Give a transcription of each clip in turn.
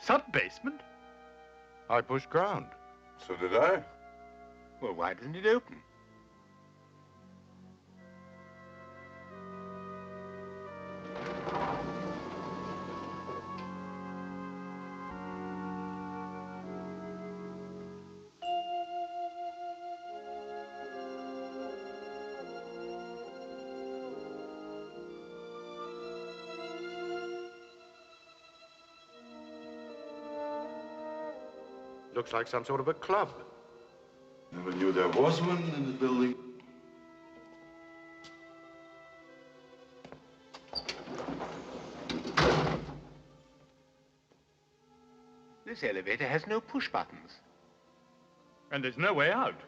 Sub-basement? I pushed ground. So did I. Well, why didn't it open? Looks like some sort of a club. Never knew there was one in the building. This elevator has no push buttons. And there's no way out.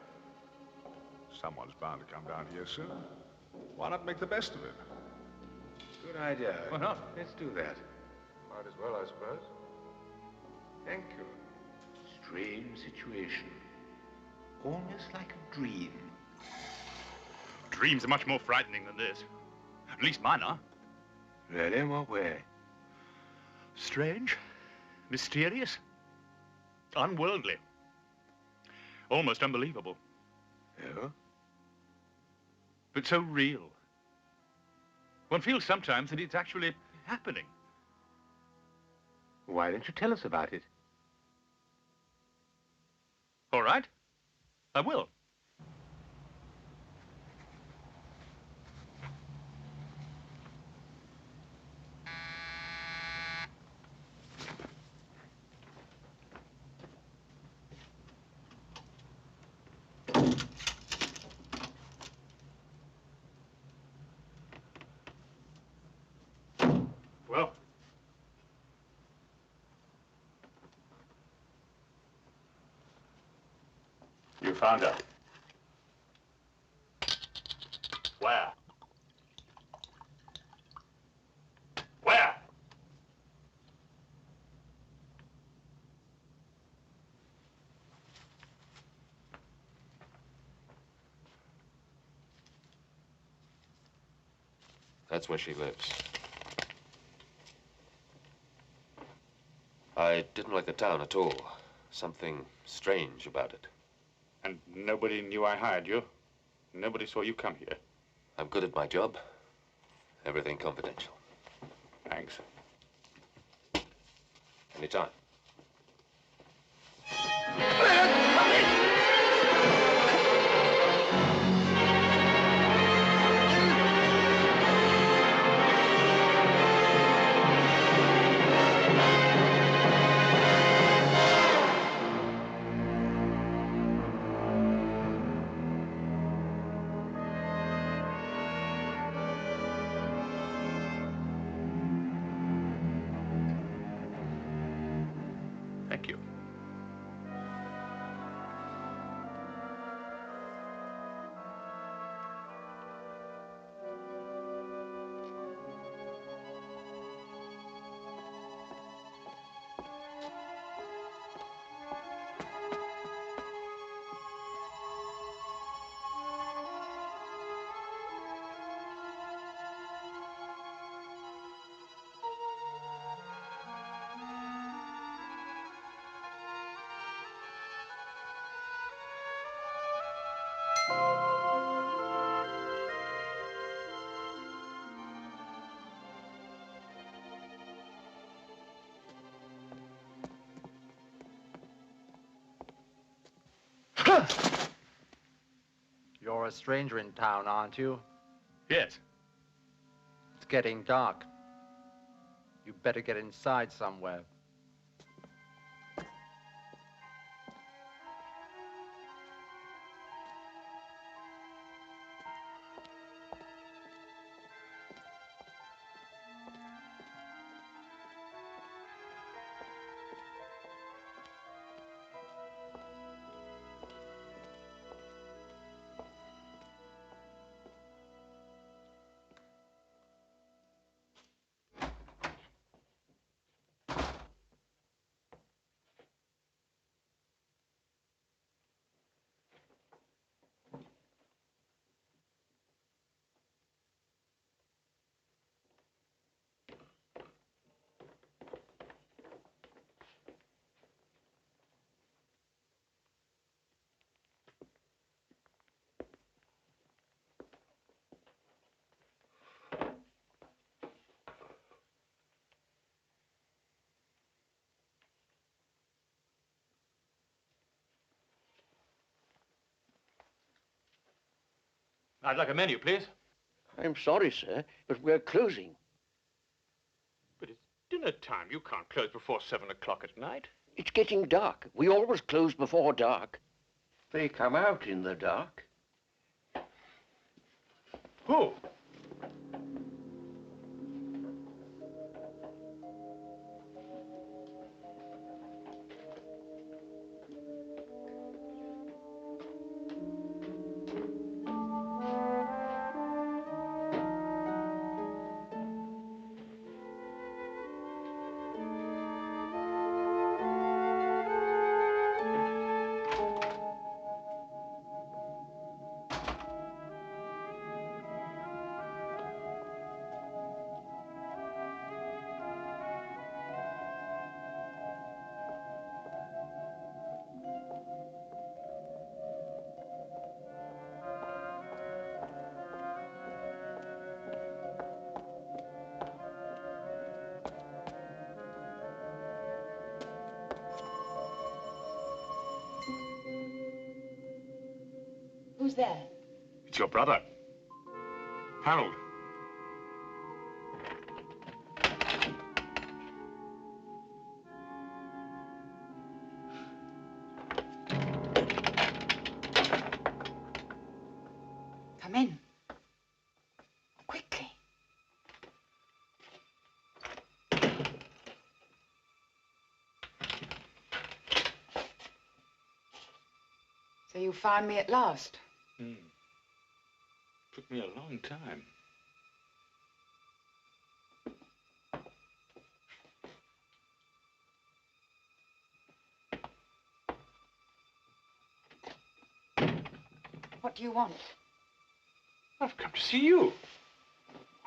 Someone's bound to come down here soon. Why not make the best of it? Good idea. Why not? Let's do that. Might as well, I suppose. Thank you. Strange situation. Almost like a dream. Dreams are much more frightening than this. At least mine are. Really? In what way? Strange, mysterious, unworldly, almost unbelievable. Yeah? But so real. One feels sometimes that it's actually happening. Why don't you tell us about it? All right, I will. Well, you found her. Where? Where? That's where she lives. I didn't like the town at all. Something strange about it. And nobody knew I hired you? Nobody saw you come here? I'm good at my job. Everything confidential. Thanks. Anytime. Thank you. You're a stranger in town, aren't you? Yes. It's getting dark. You better get inside somewhere. I'd like a menu, please. I'm sorry, sir, but we're closing. But it's dinner time. You can't close before 7 o'clock at night. It's getting dark. We always close before dark. They come out in the dark. Who? Who's there? It's your brother, Harold. Come in. Quickly. So you found me at last? Took me a long time. What do you want? I've come to see you.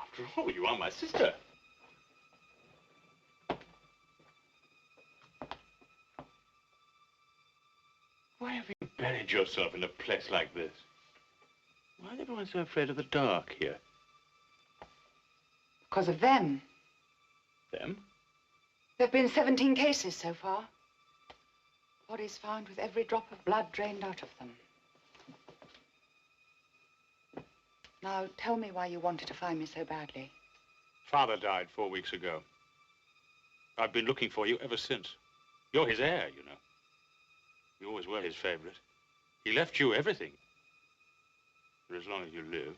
After all, you are my sister. Why have you buried yourself in a place like this? Why is everyone so afraid of the dark here? Because of them. Them? There have been 17 cases so far. Bodies found with every drop of blood drained out of them. Now, tell me why you wanted to find me so badly. Father died 4 weeks ago. I've been looking for you ever since. You're his heir, you know. You always were his favorite. He left you everything. For as long as you live.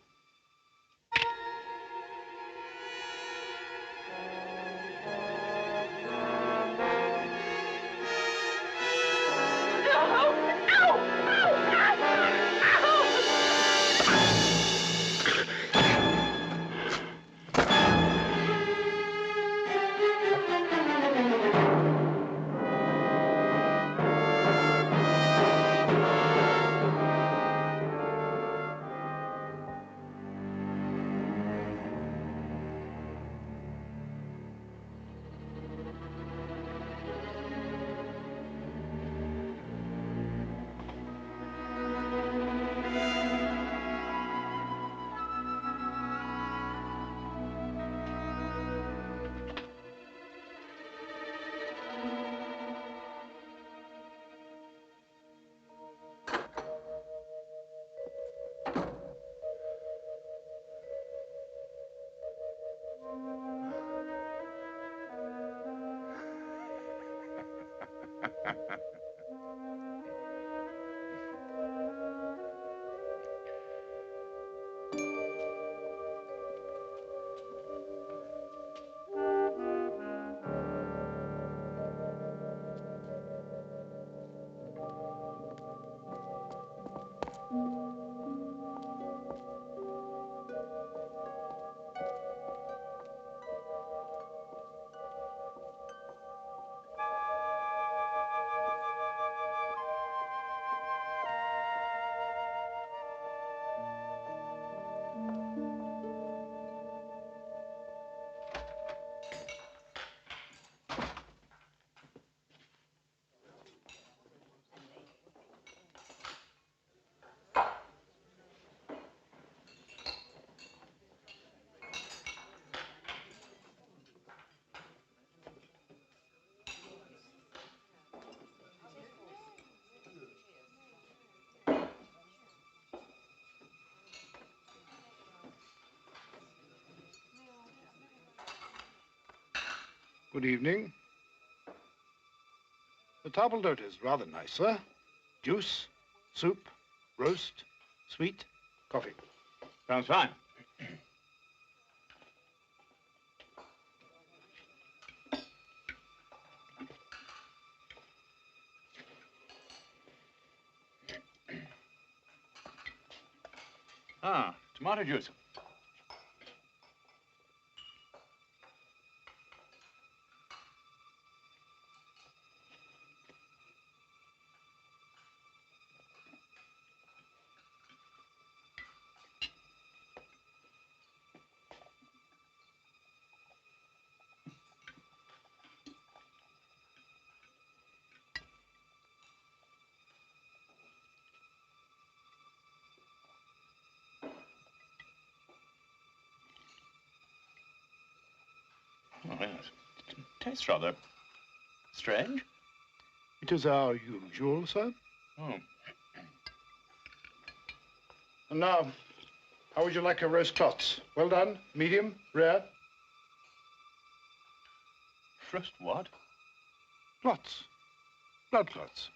Good evening. The table d'hote is rather nice, sir. Juice, soup, roast, sweet, coffee. Sounds fine. Ah, tomato juice. Oh, yes. It tastes rather strange. It is our usual, sir. Oh. And now, how would you like a roast clots? Well done, medium, rare? First what? Clots. Blood clots.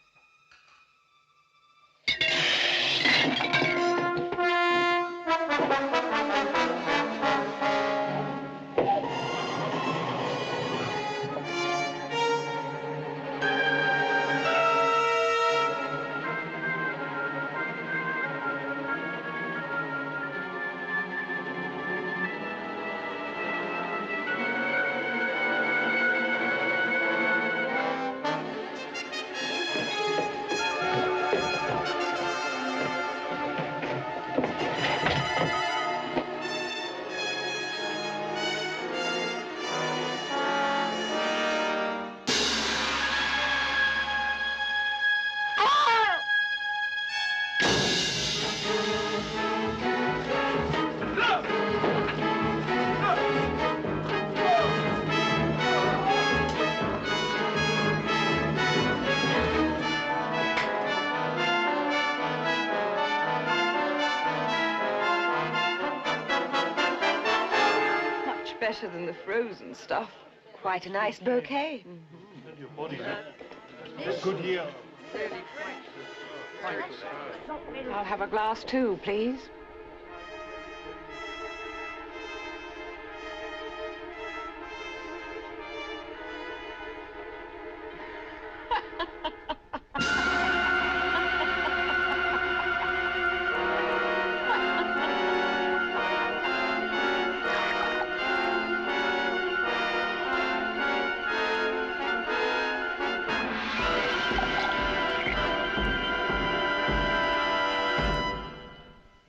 Much better than the frozen stuff. Quite a nice bouquet. Good year. I'll have a glass too, please.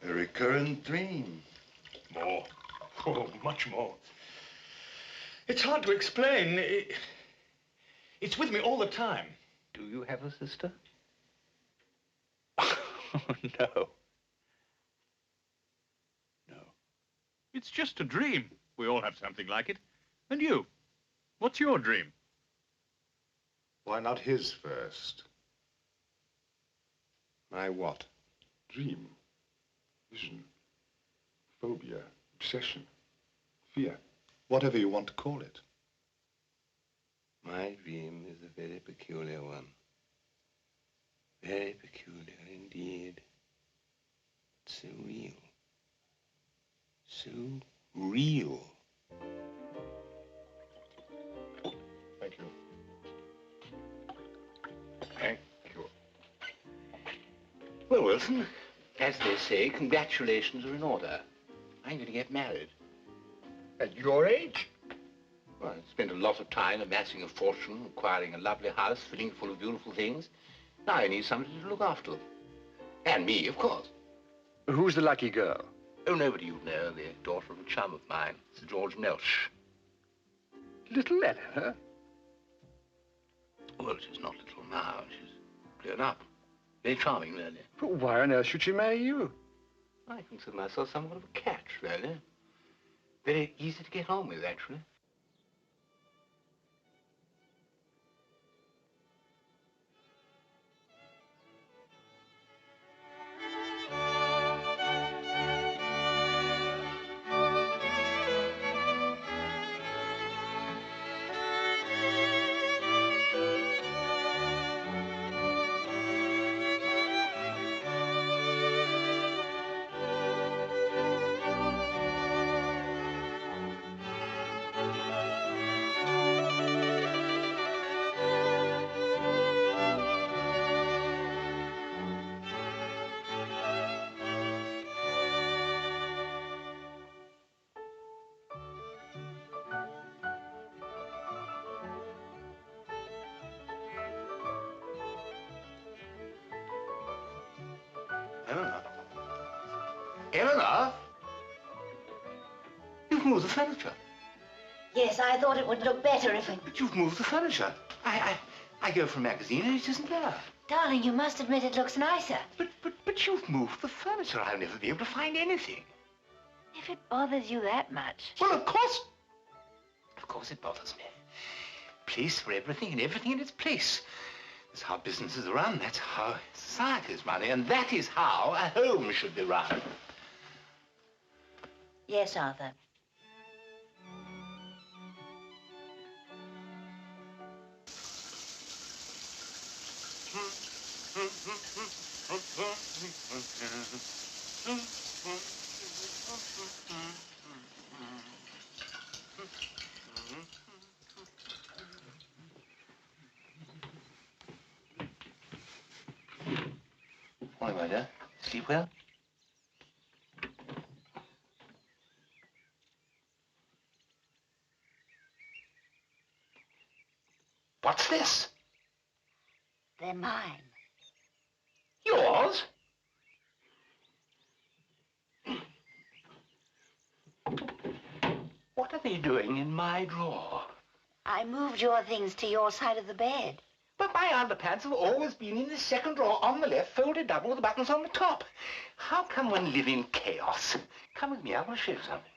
A recurrent dream. More. Oh, much more. It's hard to explain. It's with me all the time. Do you have a sister? No. No. It's just a dream. We all have something like it. And you? What's your dream? Why not his first? My what? Dream, vision, phobia, obsession, fear. Whatever you want to call it. My dream is a very peculiar one. Very peculiar indeed. So real. So real. Thank you. Thank you. Well, Wilson, as they say, congratulations are in order. I'm going to get married. At your age? Well, I spent a lot of time amassing a fortune, acquiring a lovely house, filling it full of beautiful things. Now I need somebody to look after them. And me, of course. Who's the lucky girl? Oh, nobody you know, the daughter of a chum of mine, Sir George Melch. Little Eleanor? Well, she's not little now. She's grown up. Very charming, really. But why on earth should she marry you? I consider myself somewhat of a catch, really. Very easy to get on with, actually. Eleanor? Eleanor? You've moved the furniture. Yes, I thought it would look better if I... But you've moved the furniture. I go for a magazine and it isn't there. Darling, you must admit it looks nicer. But you've moved the furniture. I'll never be able to find anything. If it bothers you that much. Well, of course it bothers me. Place for everything and everything in its place. That's how businesses are run. That's how society is run. And that is how a home should be run. Yes, Arthur. Morning, my dear. Sleep well? What's this? They're mine. Yours? What are they doing in my drawer? I moved your things to your side of the bed. But my underpants have always been in the second drawer on the left, folded double with the buttons on the top. How can one live in chaos? Come with me, I want to show you something.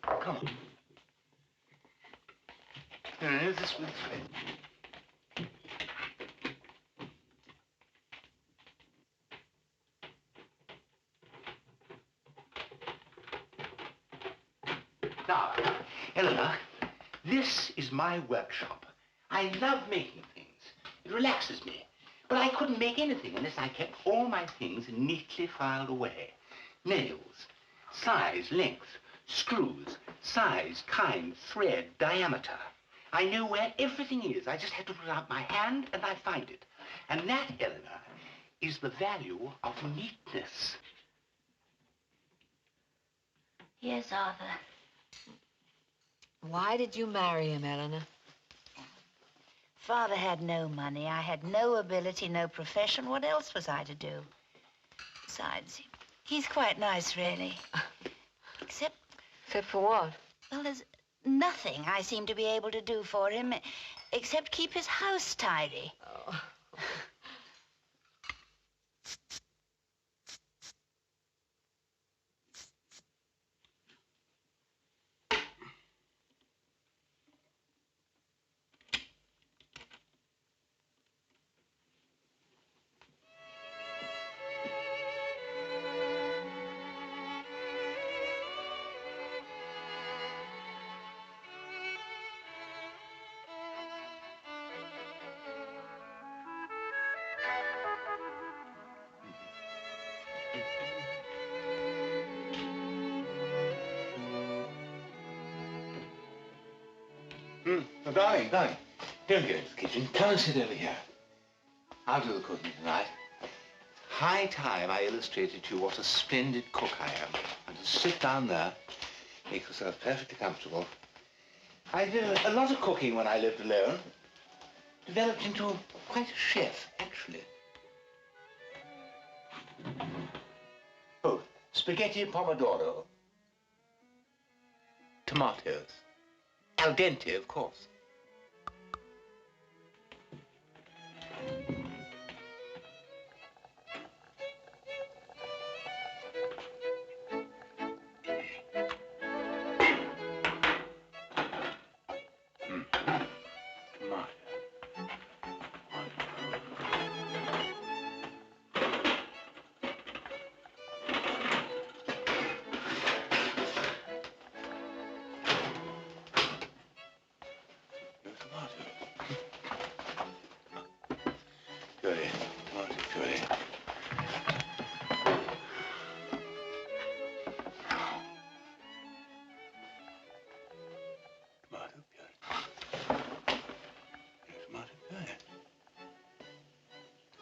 Come on. No, this way. Now, Eleanor, this is my workshop. I love making things. It relaxes me. But I couldn't make anything unless I kept all my things neatly filed away. Nails, size, length, screws, size, kind, thread, diameter. I know where everything is. I just have to put out my hand and I find it. And that, Eleanor, is the value of neatness. Yes, Arthur. Why did you marry him, Eleanor? Father had no money. I had no ability, no profession. What else was I to do? Besides, he's quite nice, really. Except for what? Well, there's nothing I seem to be able to do for him except keep his house tidy. Oh. Oh, darling, don't go into the kitchen. Come and sit over here. I'll do the cooking tonight. High time I illustrated to you what a splendid cook I am. And just sit down there, make yourself perfectly comfortable. I did a lot of cooking when I lived alone. Developed into quite a chef, actually. Oh, spaghetti and pomodoro. Tomatoes. Al dente, of course.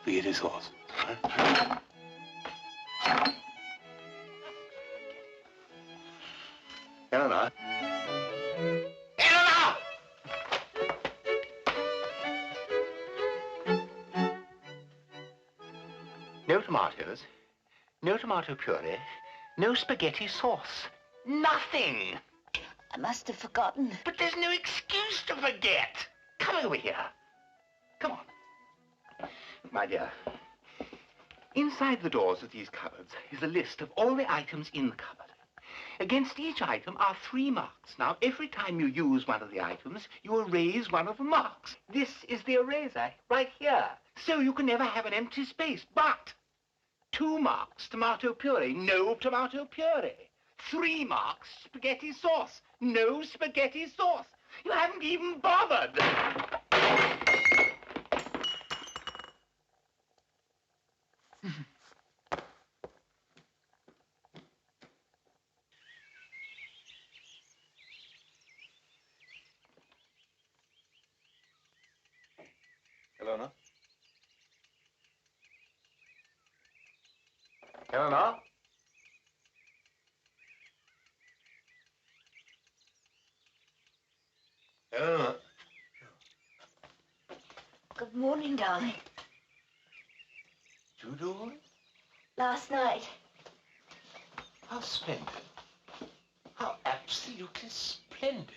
Forget his horse. Huh? Eleanor? Eleanor! potatoes, no tomato puree, no spaghetti sauce. Nothing. I must have forgotten. But there's no excuse to forget. Come over here. Come on. My dear, inside the doors of these cupboards is a list of all the items in the cupboard. Against each item are 3 marks. Now, every time you use one of the items, you erase one of the marks. This is the eraser, right here. So you can never have an empty space. But 2 marks, tomato puree, no tomato puree. 3 marks, spaghetti sauce, no spaghetti sauce. You haven't even bothered. Eleanor? Eleanor? Eleanor? Good morning, darling. You do? Last night. How splendid. How absolutely splendid.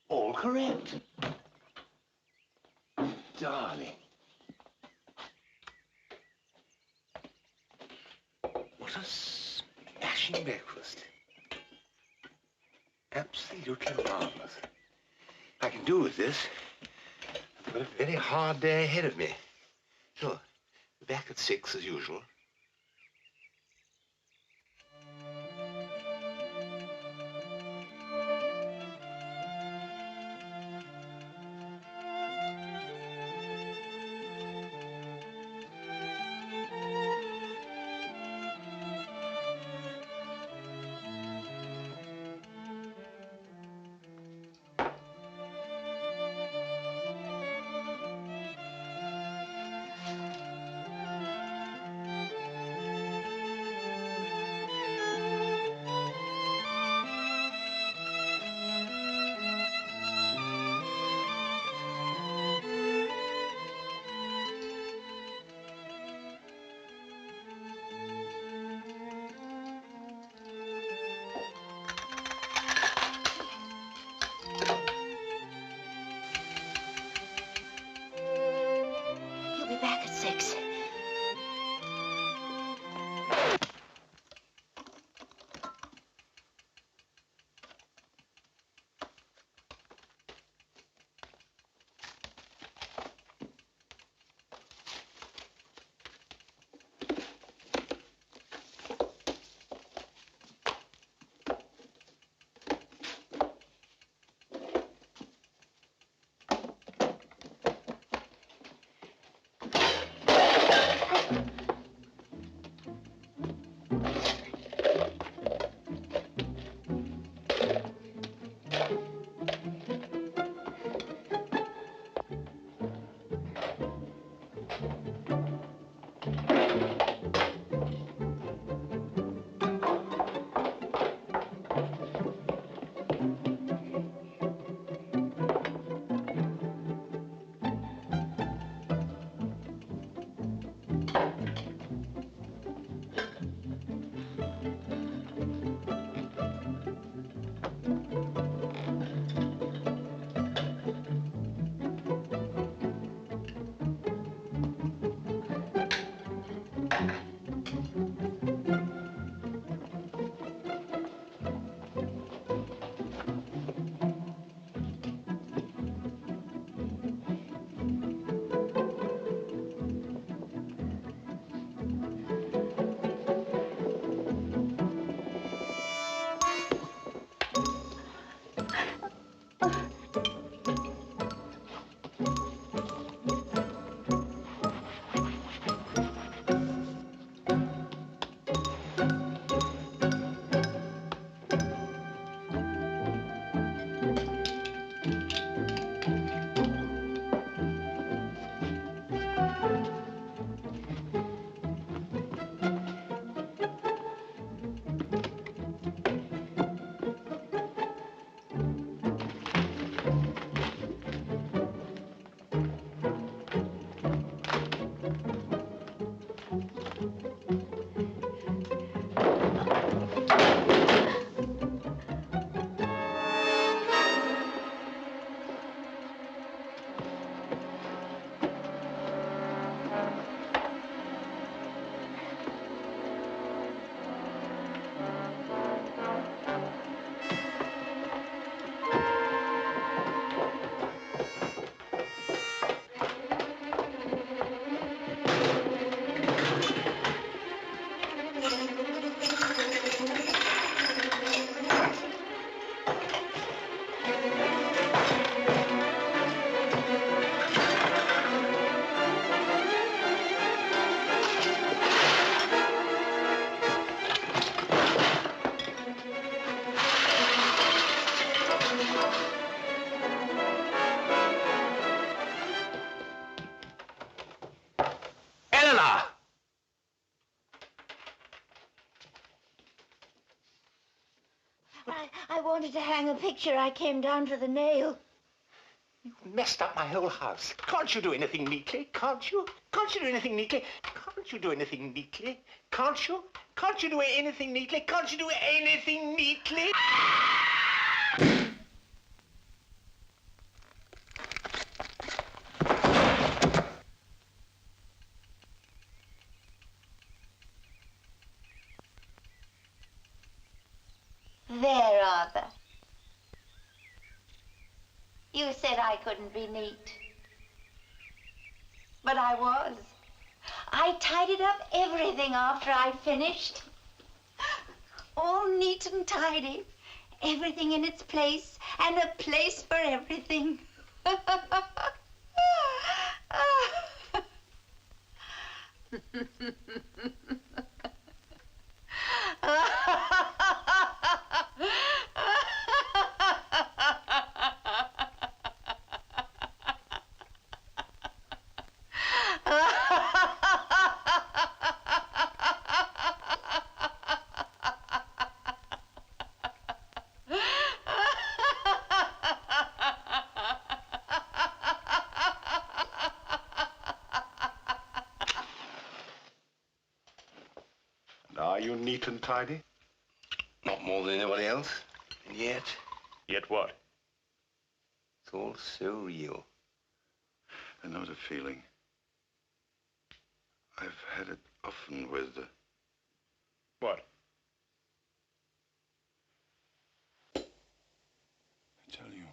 All correct. Darling. What a smashing breakfast. Absolutely marvelous. I can do with this. I've got a very hard day ahead of me. So, back at 6 as usual. wanted to hang a picture, I came down for the nail. You've messed up my whole house. Can't you do anything neatly? Can't you? Can't you do anything neatly? Can't you do anything neatly? Can't you? Can't you do anything neatly? Can't you do anything neatly? There, Arthur. You said I couldn't be neat. But I was. I tidied up everything after I'd finished. All neat and tidy. Everything in its place, and a place for everything. Are you neat and tidy? Not more than anybody else. And yet, Yet what? it's all so real. I know the feeling. I've had it often with the... What? I tell you.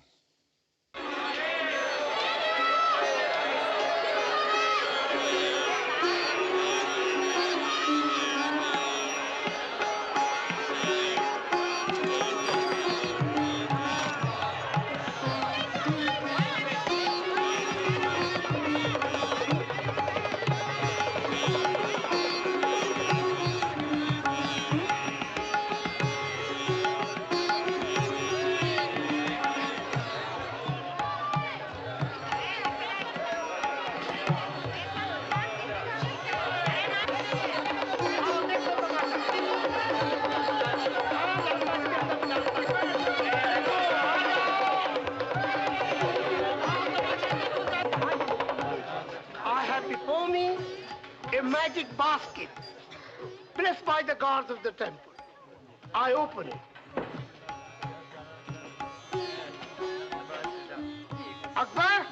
I have before me a magic basket blessed by the gods of the temple. I open it. Akbar,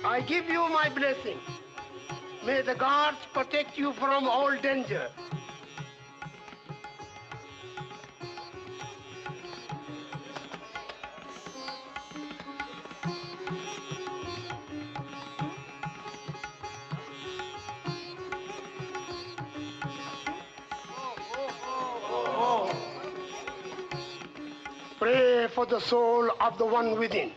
I give you my blessing. May the gods protect you from all danger. Pray for the soul of the one within.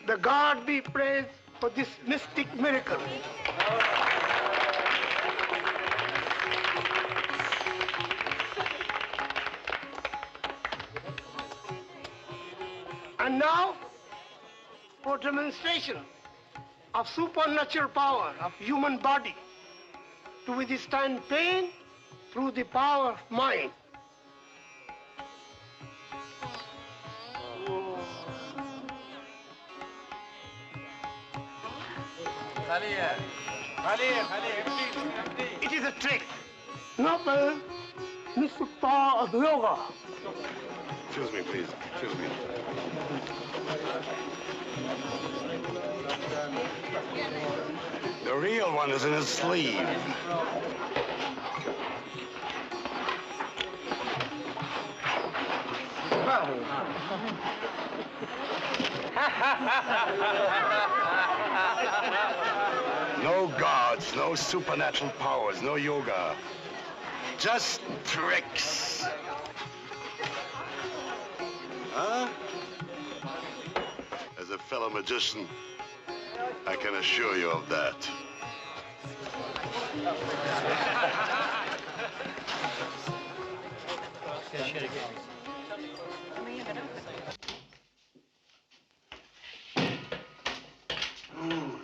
The God be praised for this mystic miracle. And now, for demonstration of supernatural power of human body to withstand pain through the power of mind. It is a trick. Noble, Mr. Paul of Yoga. Excuse me, please. Excuse me. The real one is in his sleeve. No gods, no supernatural powers, no yoga. Just tricks. Huh? As a fellow magician, I can assure you of that.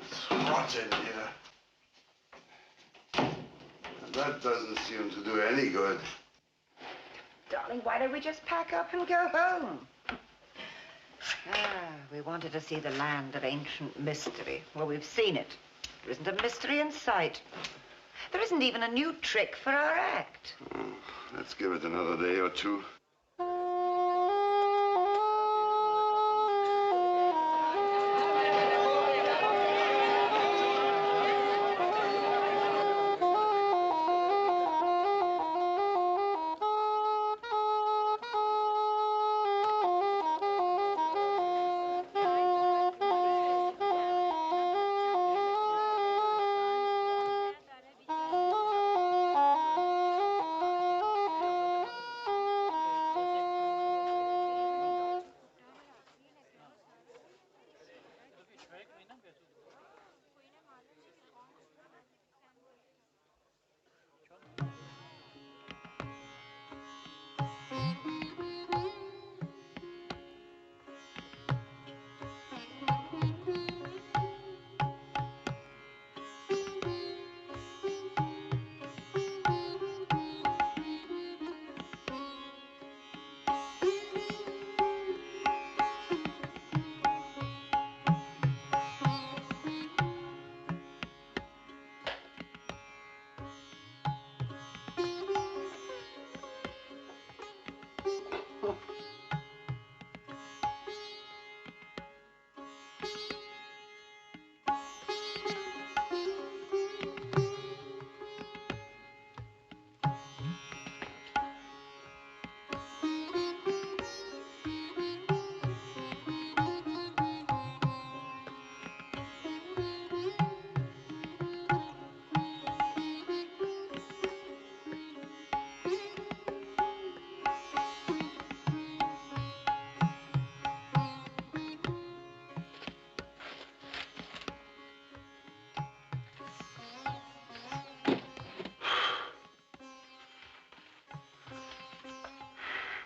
It's hot in here. That doesn't seem to do any good. Darling, why don't we just pack up and go home? We wanted to see the land of ancient mystery. Well, we've seen it. There isn't a mystery in sight. There isn't even a new trick for our act. Let's give it another day or two.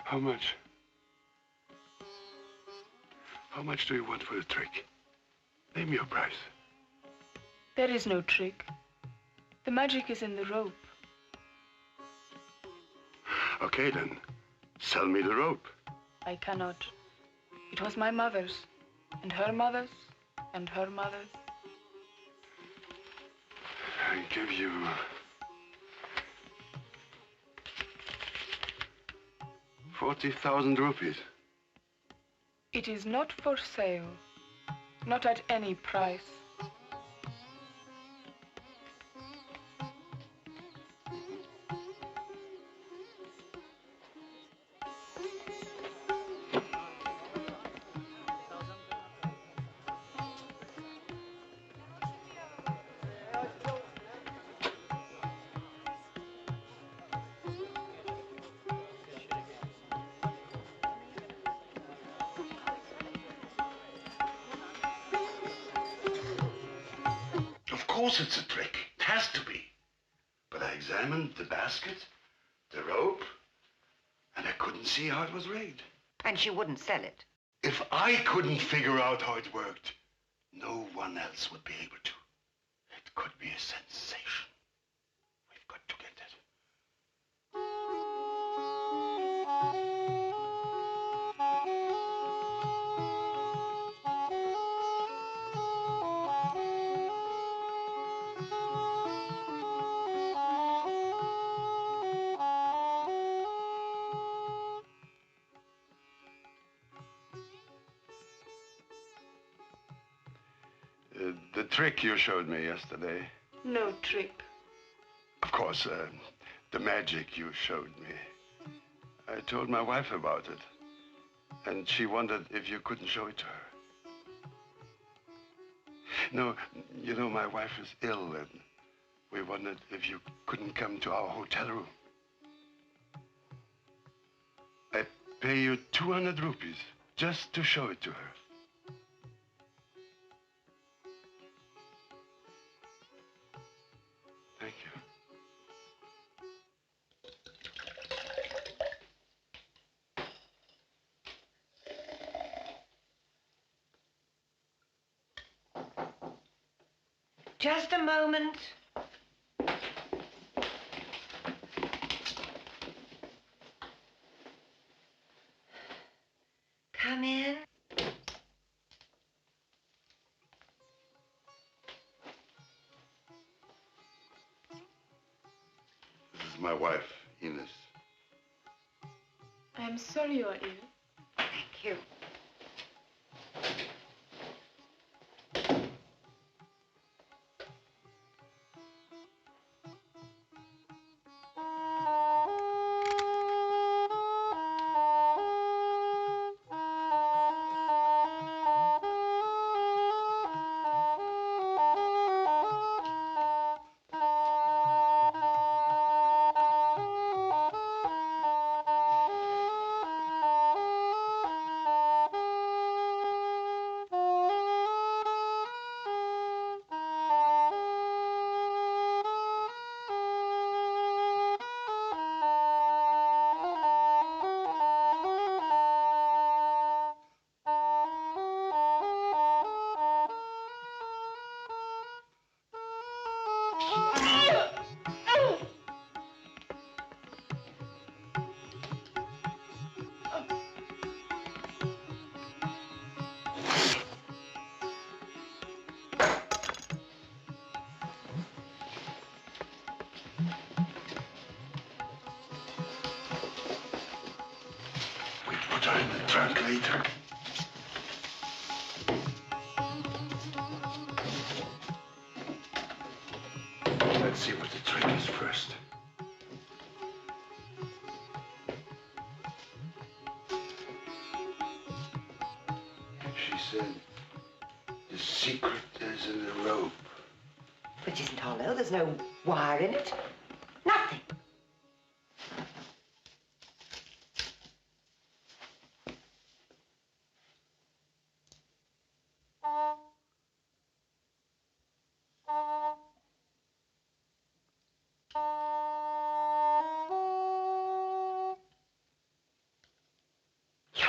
How much? How much do you want for the trick? Name your price. There is no trick. The magic is in the rope. Okay, then. Sell me the rope. I cannot. It was my mother's, and her mother's, and her mother's. I give you... 40,000 rupees. It is not for sale. Not at any price. Of course it's a trick. It has to be. But I examined the basket, the rope, and I couldn't see how it was rigged. And she wouldn't sell it. If I couldn't figure out how it worked, no one else would be able to. It could be a sensation. We've got to get it. The trick you showed me yesterday. No trick. Of course, the magic you showed me. I told my wife about it. And she wondered if you couldn't show it to her. No, you know, my wife is ill, and we wondered if you couldn't come to our hotel room. I pay you 200 rupees just to show it to her. Thank you. Just a moment. Come in. This is my wife, Ines. I'm sorry you are ill. Thank you. We put her in the trunk later. Let's see what the trick is first. She said the secret is in the rope. But it isn't hollow. There's no wire in it. Nothing.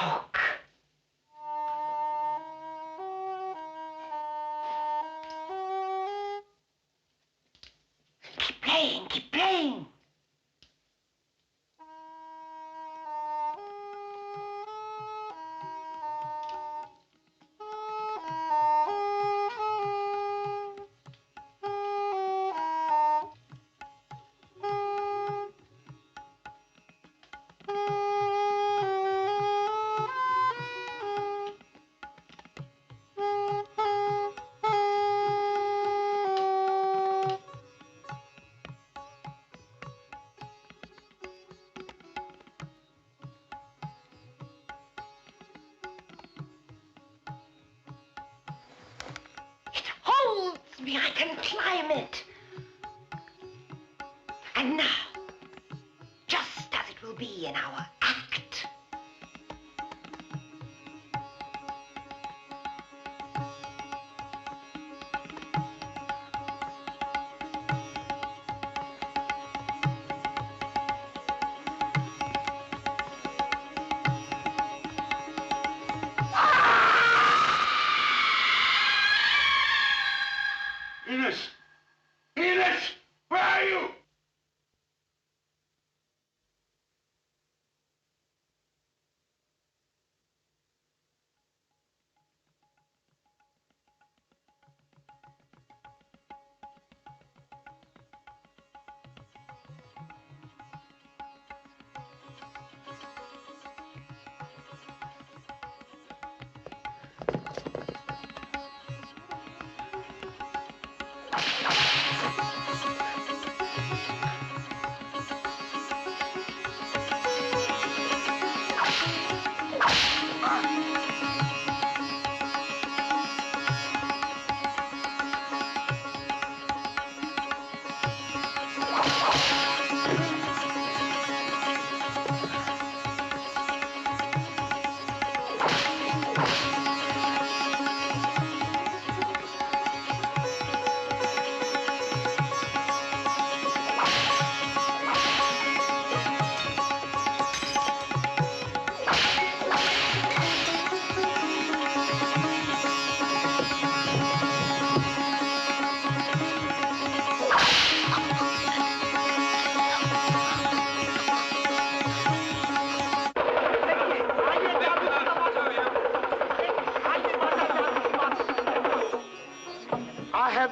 Look. Keep playing, keep playing. Holds me, I can climb it. And now, just as it will be in our act. Ines! Ines! Where are you?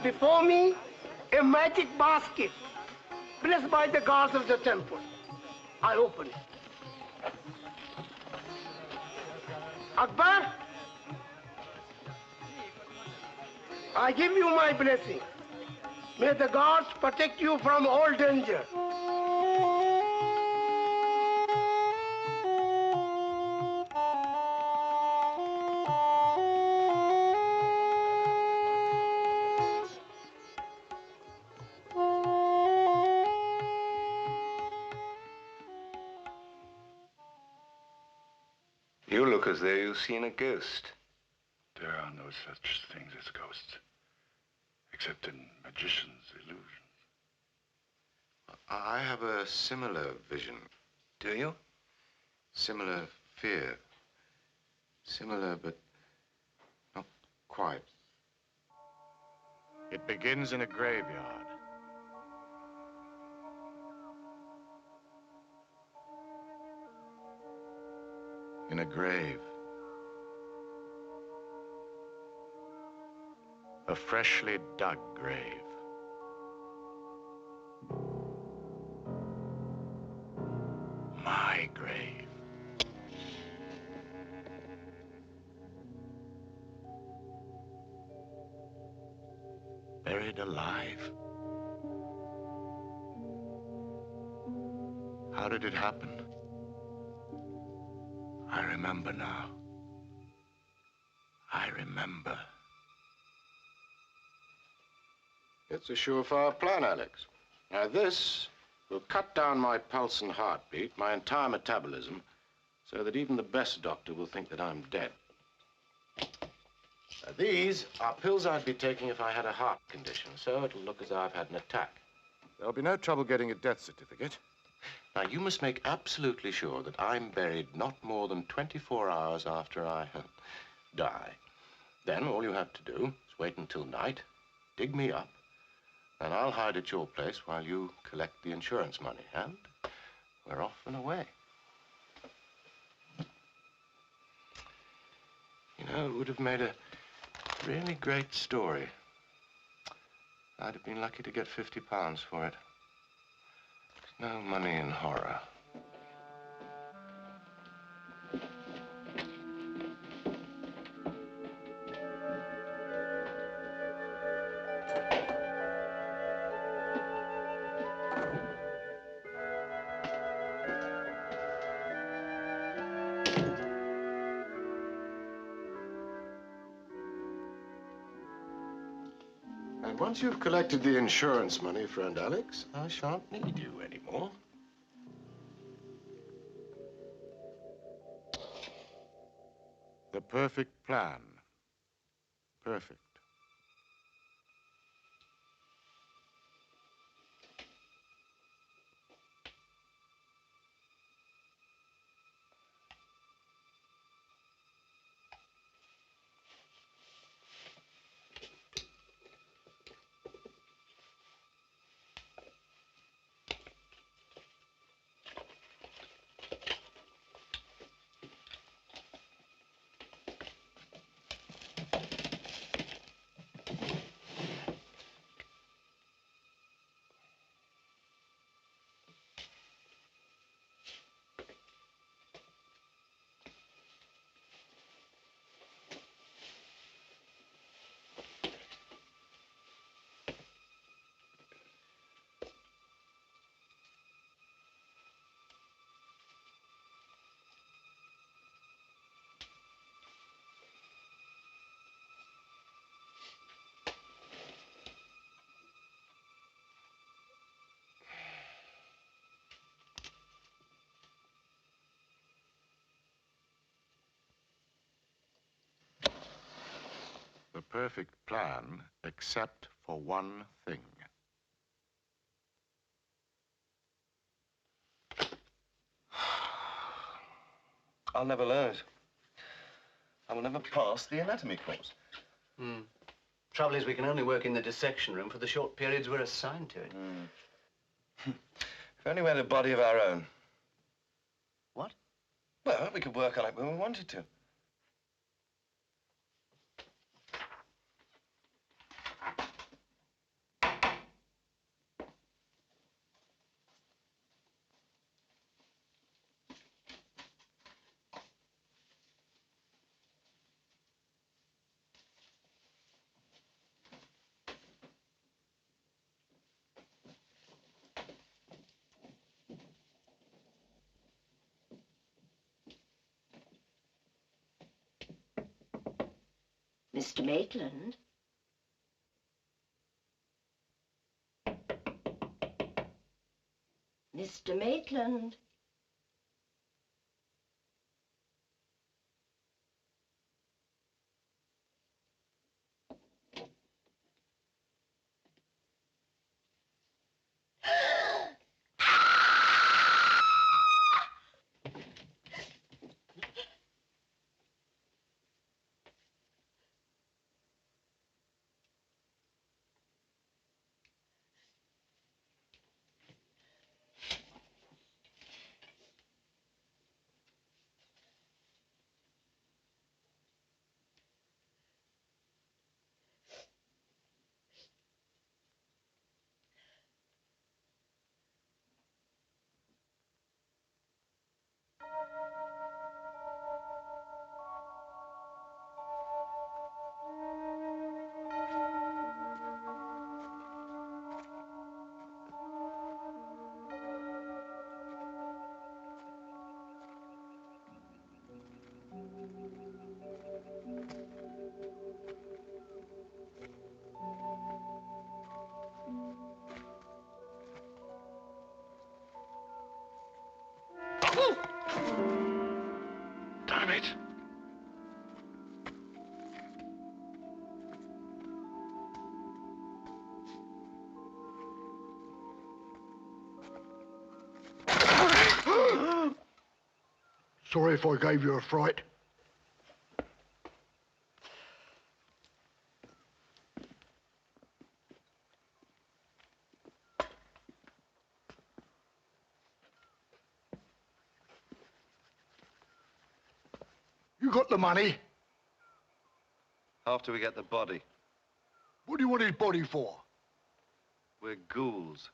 before me a magic basket blessed by the gods of the temple. I open it. Akbar, I give you my blessing. May the gods protect you from all danger. You look as though you've seen a ghost. There are no such things as ghosts, except in magicians' illusions. I have a similar vision. Do you? Similar fear. Similar, but not quite. It begins in a graveyard. In a grave. A freshly dug grave. My grave. Buried alive. How did it happen? I remember now. I remember. It's a surefire plan, Alex. Now this will cut down my pulse and heartbeat, my entire metabolism, so that even the best doctor will think that I'm dead. These are pills I'd be taking if I had a heart condition, so it'll look as though I've had an attack. There'll be no trouble getting a death certificate. Now, you must make absolutely sure that I'm buried not more than 24 hours after I die. Then all you have to do is wait until night, dig me up, and I'll hide at your place while you collect the insurance money. And we're off and away. You know, it would have made a really great story. I'd have been lucky to get £50 for it. There's no money in horror. And once you've collected the insurance money, friend Alex, I shan't need you anymore. The perfect plan. Perfect. The perfect plan, except for one thing. I'll never learn it. I will never pass the anatomy course. Trouble is, we can only work in the dissection room for the short periods we're assigned to it. If only we had a body of our own. What? Well, we could work on it when we wanted to. Mr. Maitland? Mr. Maitland? Damn it! Sorry if I gave you a fright. You got the money? After we get the body. What do you want his body for? We're ghouls.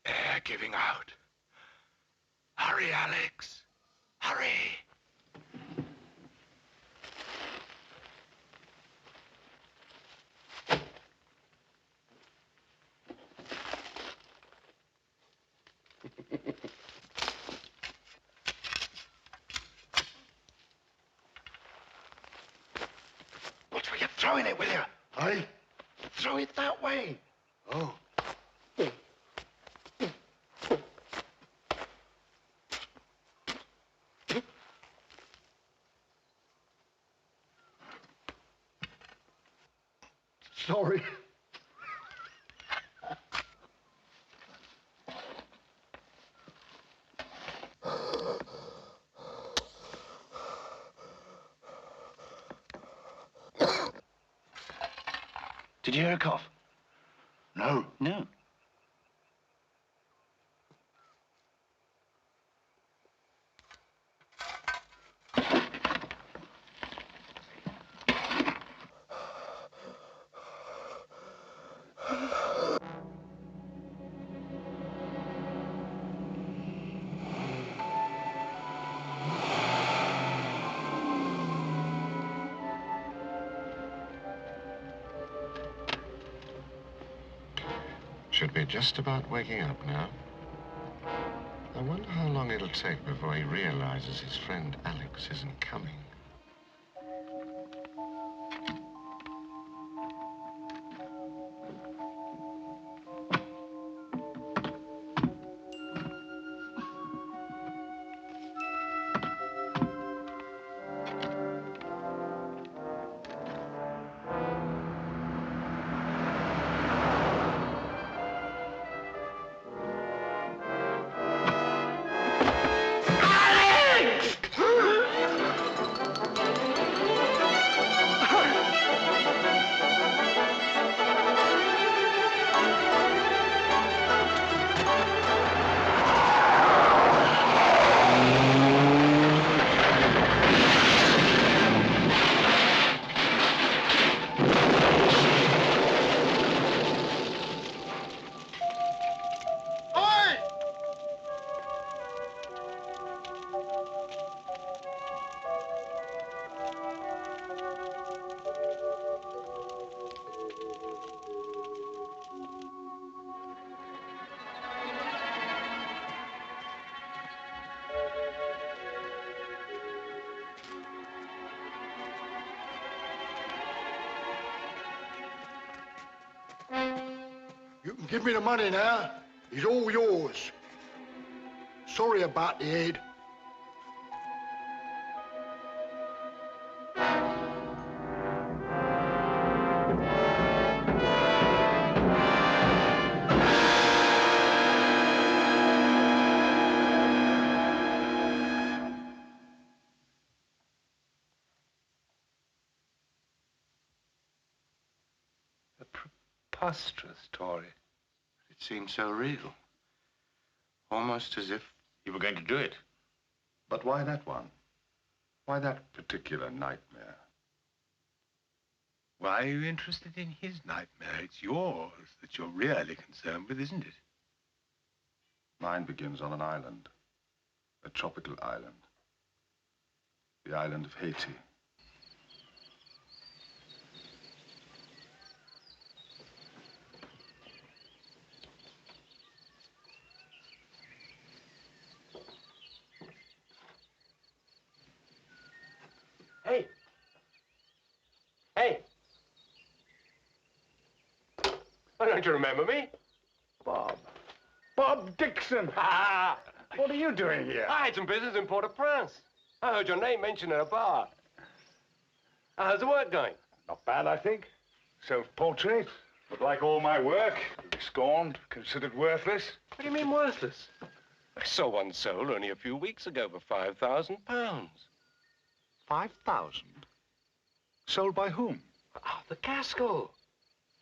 Air giving out. Hurry, Alex. Hurry. What were you throwing it with you? Hey? Throw it that way. Oh. Sorry. Did you hear a cough? No. No. Should be just about waking up now. I wonder how long it'll take before he realizes his friend Alex isn't coming. Alex! Give me the money now. It's all yours. Sorry about the head. Preposterous story. It seemed so real. Almost as if you were going to do it. But why that one? Why that particular nightmare? Why are you interested in his nightmare? It's yours that you're really concerned with, isn't it? Mine begins on an island. A tropical island. The island of Haiti. Hey! Hey! Oh, don't you remember me? Bob. Bob Dixon! What are you doing here? I had some business in Port-au-Prince. I heard your name mentioned in a bar. How's the work going? Not bad, I think. Self-portrait. But like all my work, scorned, considered worthless. What do you mean worthless? I saw one sold only a few weeks ago for £5,000. 5,000? Sold by whom? Arthur Gaskell.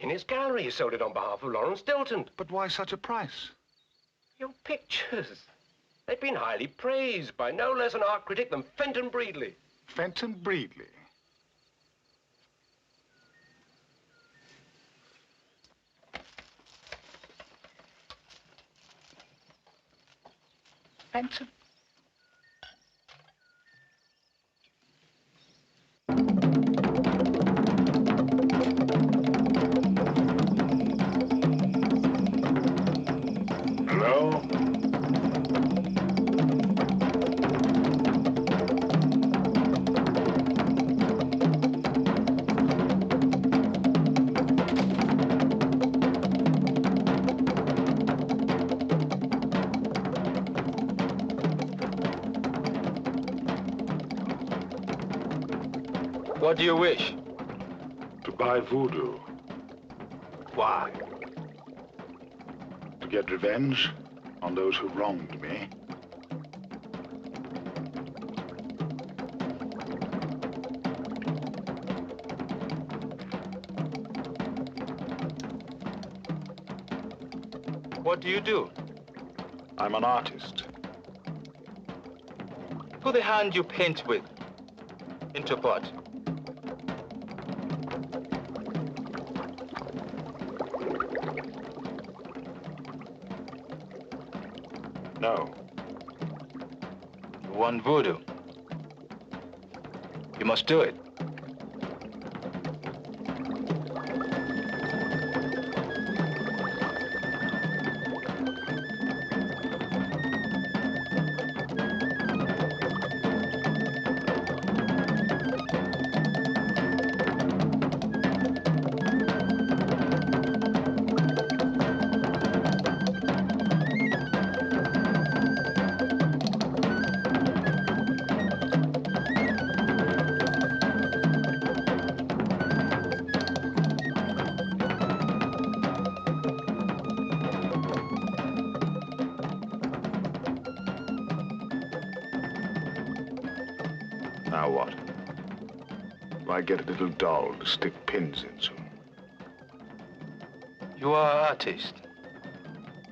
In his gallery, he sold it on behalf of Lawrence Dilton. But why such a price? Your pictures. They've been highly praised by no less an art critic than Fenton Breedley. Fenton Breedley? Fenton? Hello? What do you wish? To buy voodoo. Why? To get revenge on those who wronged me. What do you do? I'm an artist. Put the hand you paint with into pot. No. You want voodoo? You must do it. Now what? Do I get a little doll to stick pins into? You are an artist.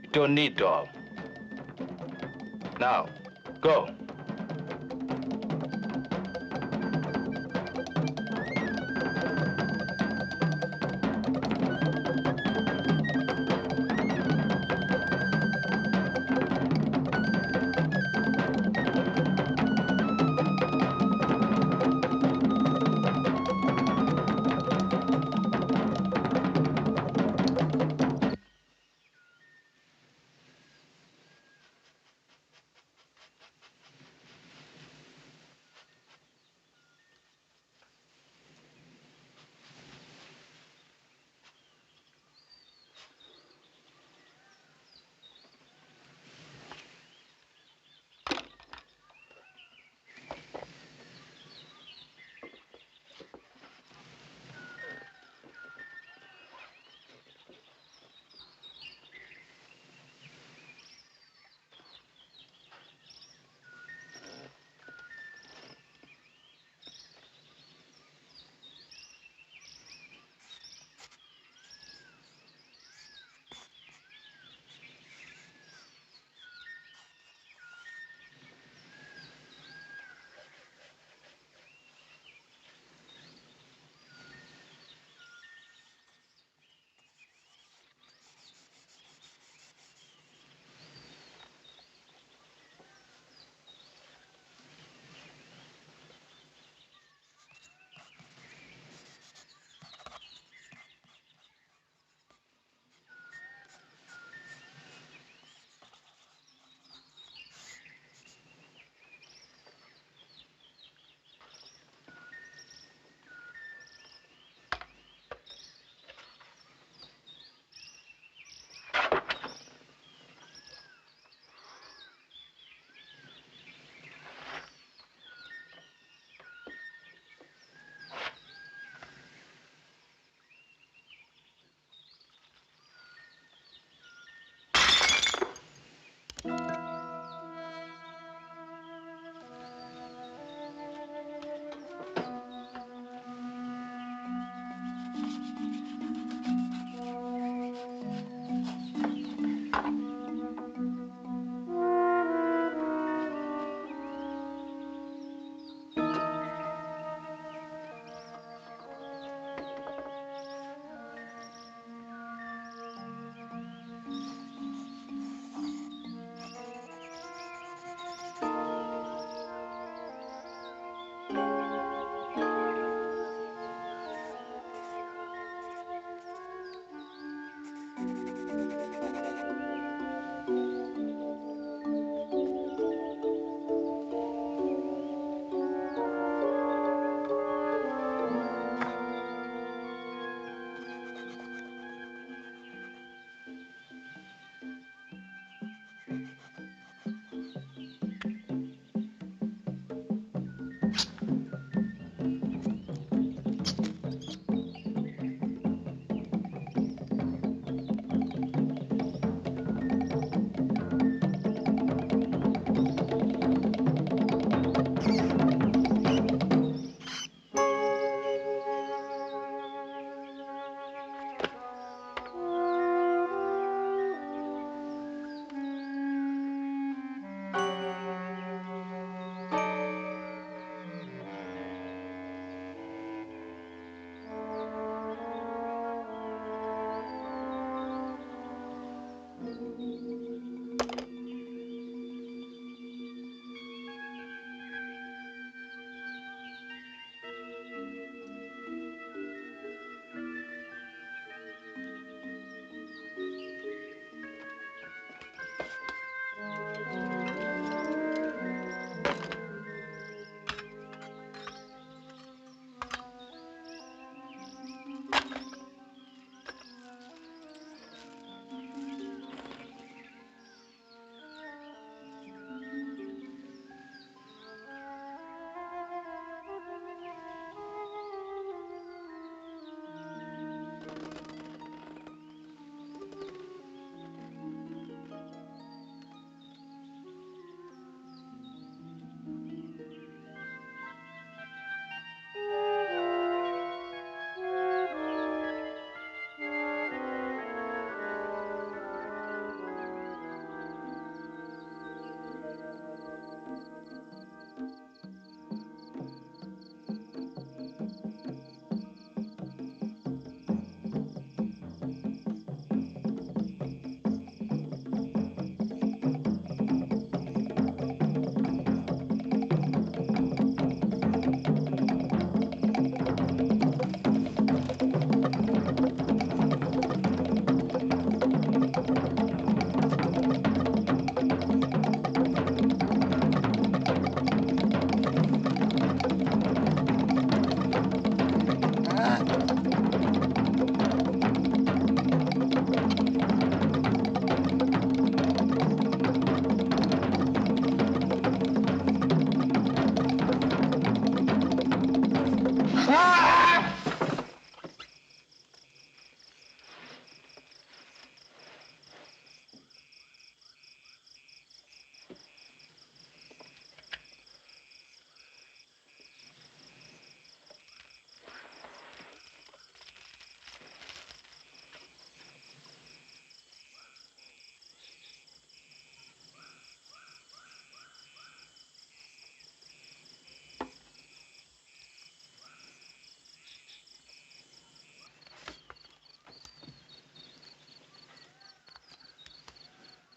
You don't need doll. Now, go.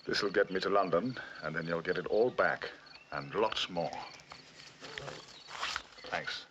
This'll get me to London, and then you'll get it all back, and lots more. Thanks.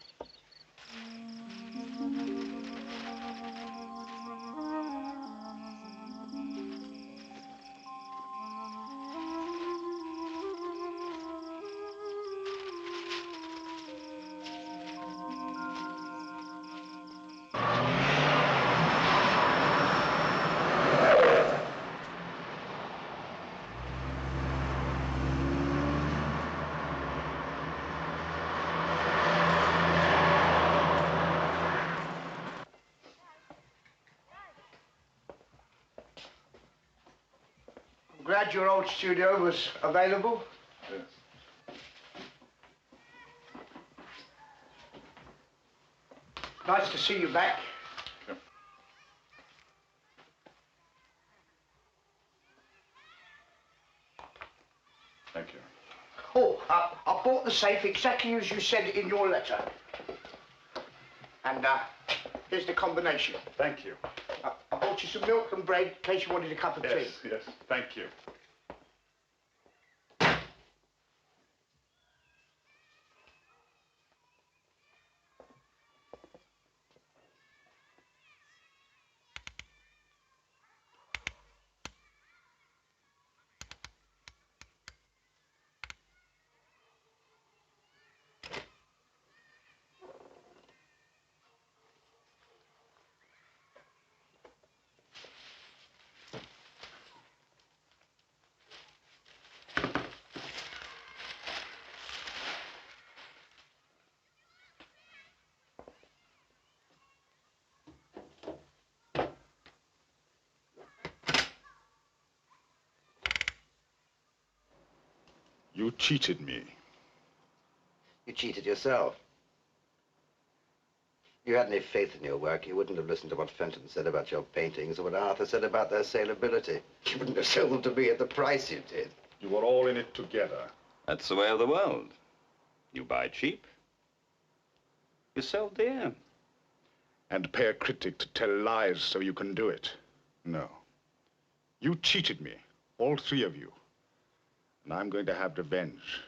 Glad your old studio was available. Yes. Nice to see you back. Sure. Thank you. Oh, I bought the safe exactly as you said in your letter. And here's the combination. Thank you. I bought you some milk and bread in case you wanted a cup of tea. Yes, yes. Thank you. You cheated me. You cheated yourself. If you had any faith in your work, you wouldn't have listened to what Fenton said about your paintings or what Arthur said about their saleability. You wouldn't have sold them to me at the price you did. You were all in it together. That's the way of the world. You buy cheap, you sell dear. And pay a critic to tell lies so you can do it. No. You cheated me, all three of you. And I'm going to have revenge.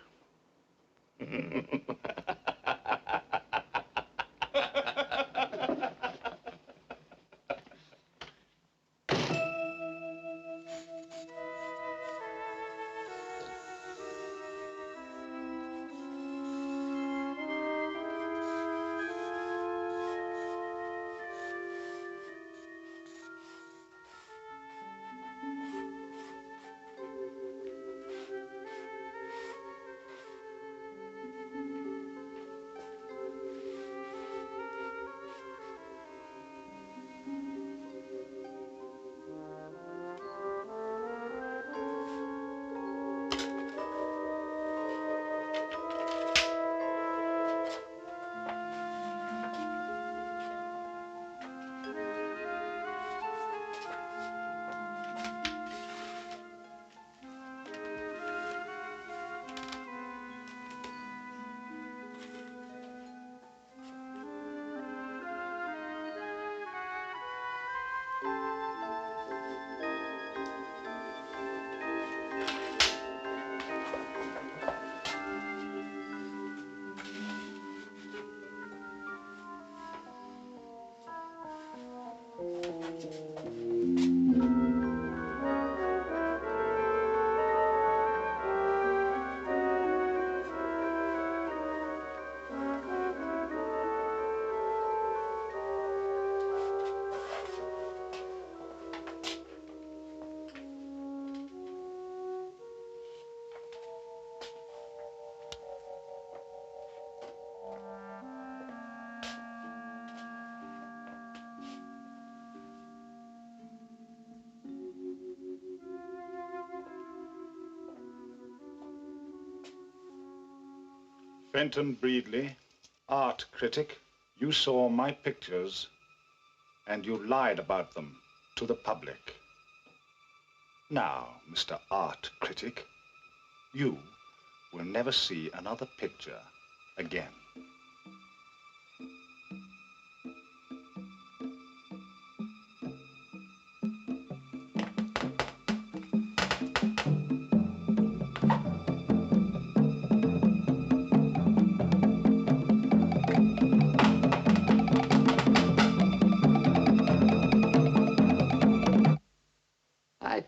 Fenton Breedley, art critic, you saw my pictures and you lied about them to the public. Now, Mr. Art Critic, you will never see another picture again.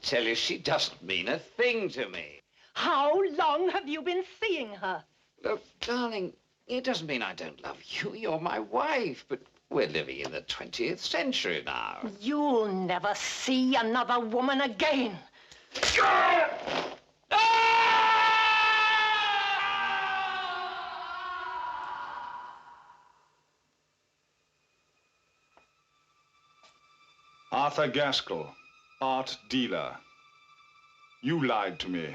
tell you, she doesn't mean a thing to me. How long have you been seeing her? Look, darling, it doesn't mean I don't love you. You're my wife, but we're living in the 20th century now. You'll never see another woman again. Arthur Gaskell, art dealer. You lied to me.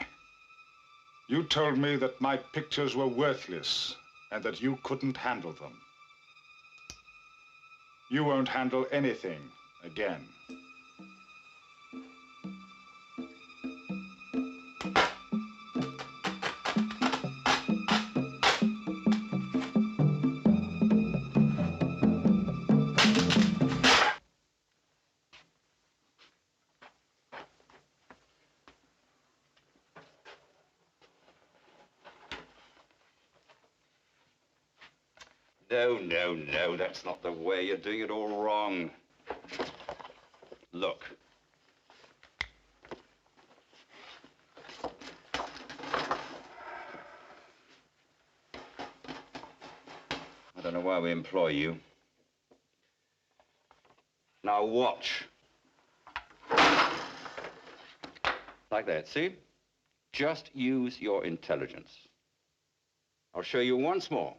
You told me that my pictures were worthless and that you couldn't handle them. You won't handle anything again. No, no, no, that's not the way. You're doing it all wrong. Look. I don't know why we employ you. Now watch. Like that, see? Just use your intelligence. I'll show you once more.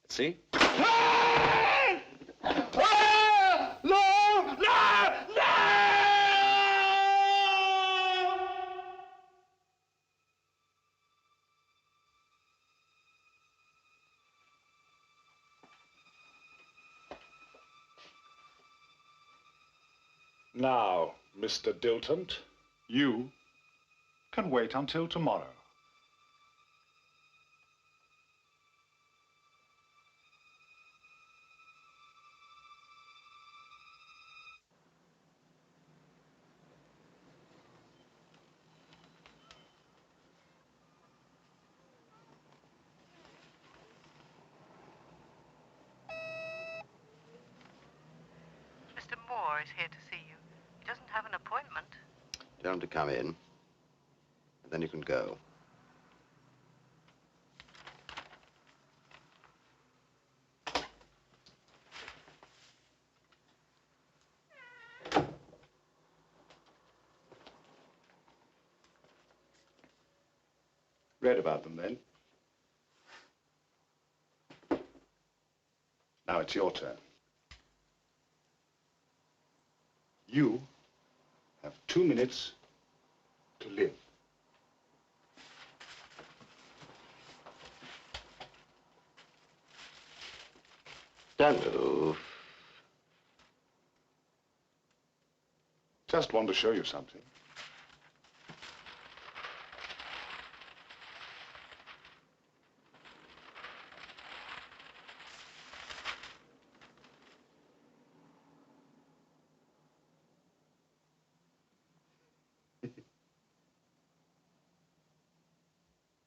See? Now, Mr. Dilton, you can wait until tomorrow. Mr. Moore is here to see you. He doesn't have an appointment. Tell him to come in, and then you can go. Read about them, then? Now it's your turn. You have 2 minutes to live. Don't move. Just want to show you something.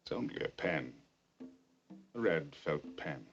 It's only a pen. A red felt pen.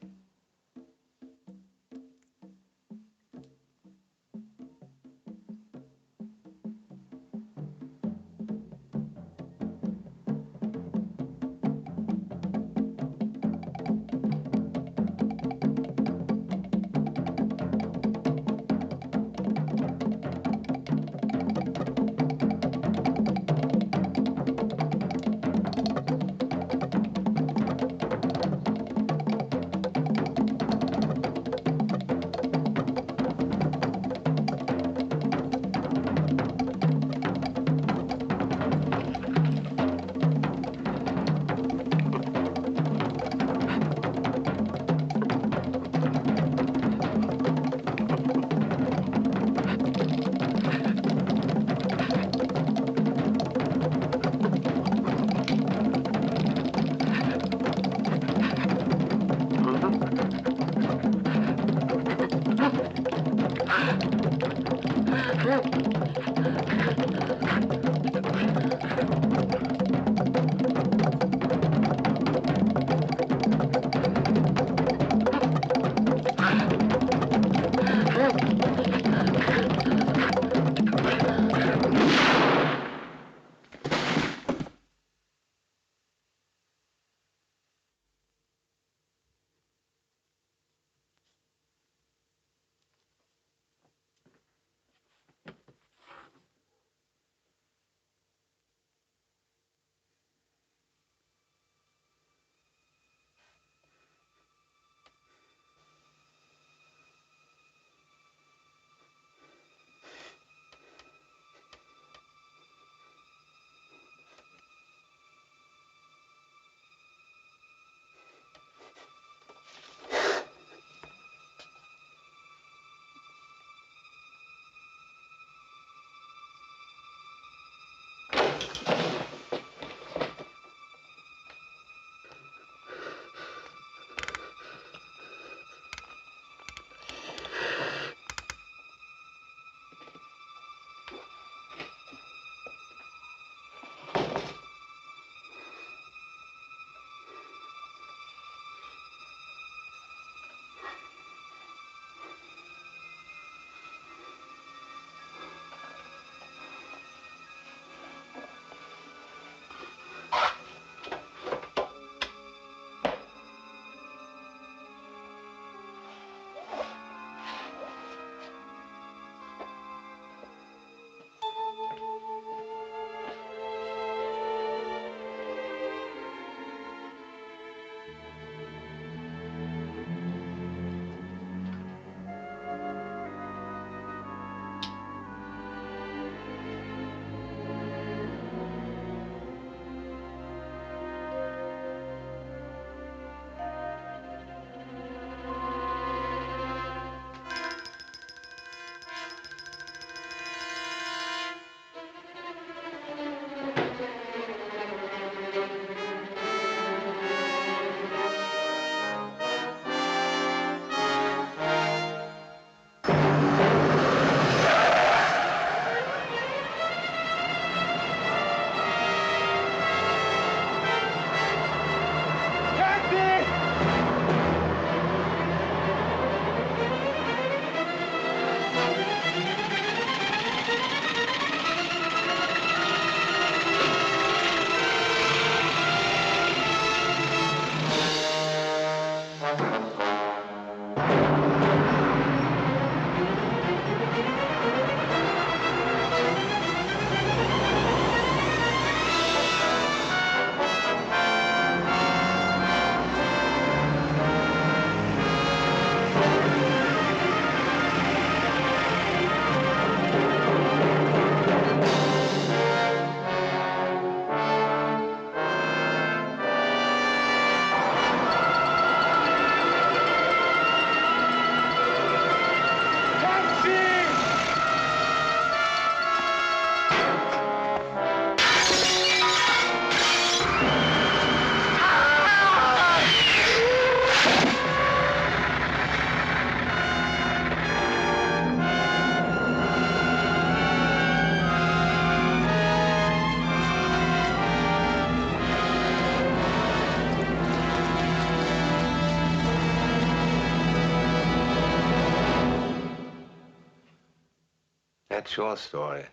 That's your story.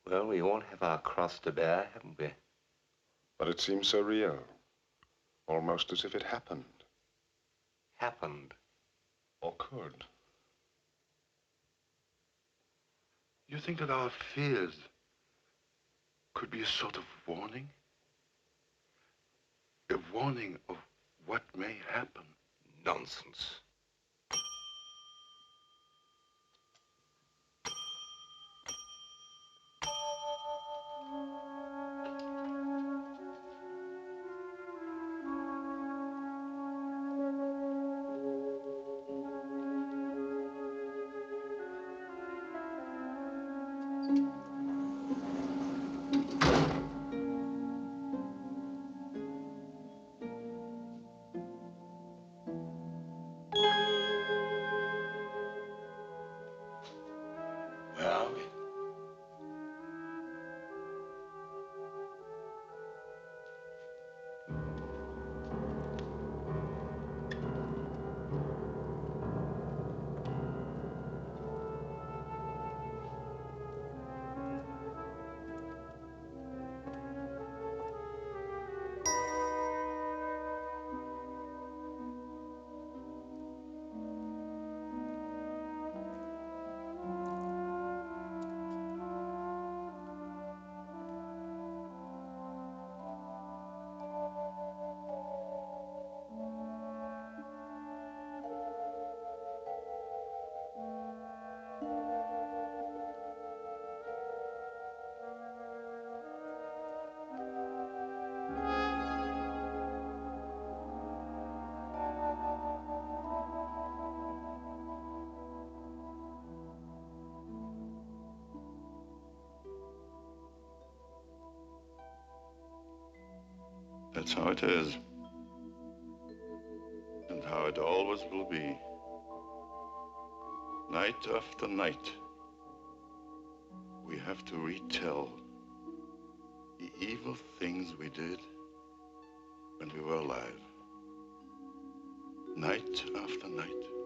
Well, we won't have our cross to bear, haven't we? But it seems so real. Almost as if it happened. Happened. Or could. You think that our fears could be a sort of warning? A warning of what may happen? Nonsense. That's how it is. And how it always will be. Night after night, we have to retell the evil things we did when we were alive. Night after night.